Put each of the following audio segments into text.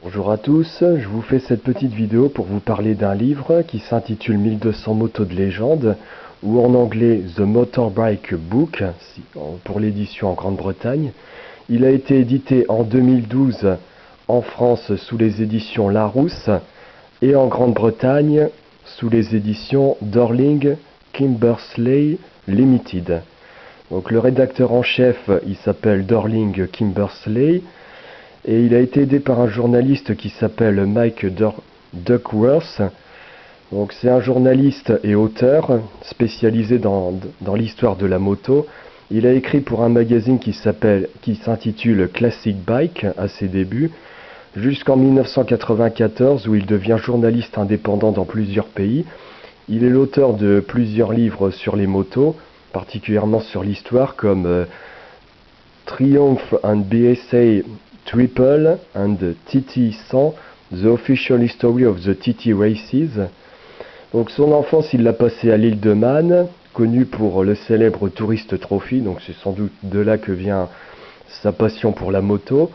Bonjour à tous, je vous fais cette petite vidéo pour vous parler d'un livre qui s'intitule 1200 motos de légende, ou en anglais The Motorbike Book, pour l'édition en Grande-Bretagne. Il a été édité en 2012 en France sous les éditions Larousse et en Grande-Bretagne sous les éditions Dorling Kimbersley Limited. Donc le rédacteur en chef, il s'appelle Dorling Kimbersley. Et il a été aidé par un journaliste qui s'appelle Mike Duckworth. Donc c'est un journaliste et auteur spécialisé dans l'histoire de la moto. Il a écrit pour un magazine qui s'intitule Classic Bike à ses débuts, jusqu'en 1994 où il devient journaliste indépendant dans plusieurs pays. Il est l'auteur de plusieurs livres sur les motos, particulièrement sur l'histoire, comme Triumph and BSA Triple and TT 100, The Official History of the TT Races. Donc son enfance, il l'a passée à l'île de Man, connue pour le célèbre Tourist Trophy, donc c'est sans doute de là que vient sa passion pour la moto.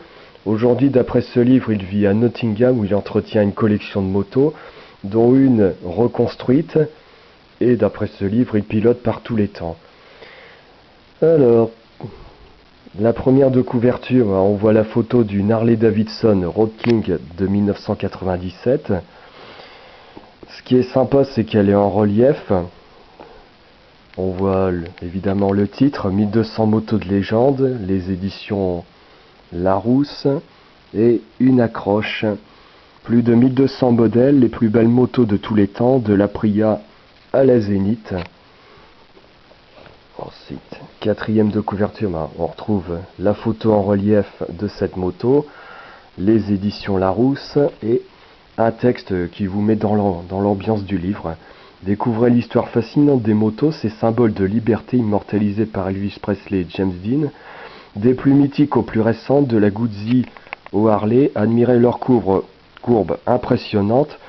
Aujourd'hui, d'après ce livre, il vit à Nottingham où il entretient une collection de motos, dont une reconstruite, et d'après ce livre, il pilote par tous les temps. Alors, la première de couverture, on voit la photo d'une Harley-Davidson Road King de 1997. Ce qui est sympa, c'est qu'elle est en relief. On voit évidemment le titre, 1200 motos de légende, les éditions Larousse, et une accroche. Plus de 1200 modèles, les plus belles motos de tous les temps, de l'Aprilia à la Zénith. Ensuite, quatrième de couverture, on retrouve la photo en relief de cette moto, les éditions Larousse et un texte qui vous met dans l'ambiance du livre. Découvrez l'histoire fascinante des motos, ces symboles de liberté immortalisés par Elvis Presley et James Dean. Des plus mythiques aux plus récentes, de la Guzzi au Harley, admirez leurs courbes impressionnantes,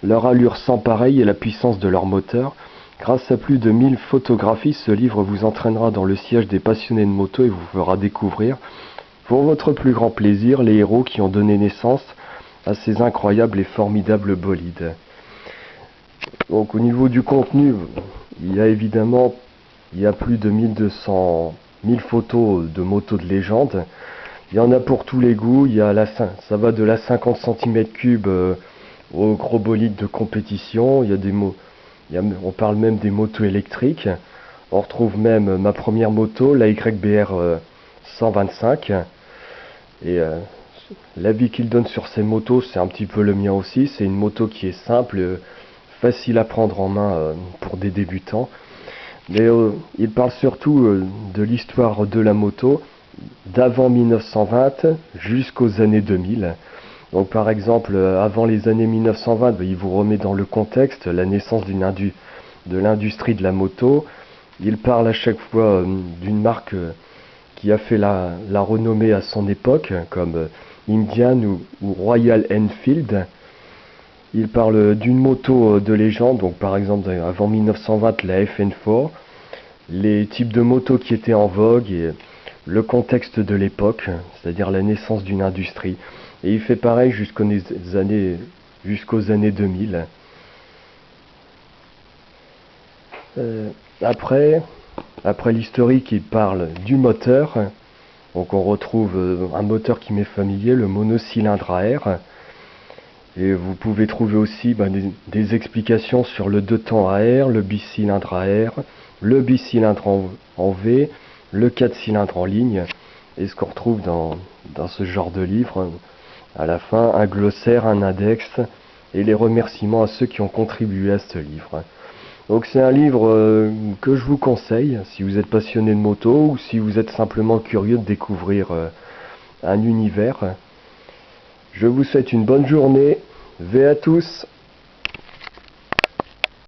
leur allure sans pareille et la puissance de leur moteur. Grâce à plus de 1000 photographies, ce livre vous entraînera dans le siège des passionnés de moto et vous fera découvrir, pour votre plus grand plaisir, les héros qui ont donné naissance à ces incroyables et formidables bolides. Donc au niveau du contenu, il y a plus de 1000 photos de motos de légende. Il y en a pour tous les goûts, ça va de la 50 cm3 au gros bolide de compétition. On parle même des motos électriques. On retrouve même ma première moto, la YBR 125. Et l'avis qu'il donne sur ces motos, c'est un petit peu le mien aussi. C'est une moto qui est simple, facile à prendre en main pour des débutants. Mais il parle surtout de l'histoire de la moto, d'avant 1920 jusqu'aux années 2000. Donc par exemple, avant les années 1920, il vous remet dans le contexte la naissance de l'industrie de la moto. Il parle à chaque fois d'une marque qui a fait la renommée à son époque, comme Indian ou Royal Enfield. Il parle d'une moto de légende, donc par exemple avant 1920 la FN4, les types de motos qui étaient en vogue et le contexte de l'époque, c'est-à-dire la naissance d'une industrie. Et il fait pareil jusqu'aux années 2000. Après l'historique, il parle du moteur. Donc on retrouve un moteur qui m'est familier, le monocylindre à air. Et vous pouvez trouver aussi des explications sur le deux temps à air, le bicylindre à air, le bicylindre en V, le 4 cylindres en ligne. Et ce qu'on retrouve dans ce genre de livre, à la fin, un glossaire, un index et les remerciements à ceux qui ont contribué à ce livre. Donc c'est un livre que je vous conseille si vous êtes passionné de moto ou si vous êtes simplement curieux de découvrir un univers. Je vous souhaite une bonne journée. Ve à tous!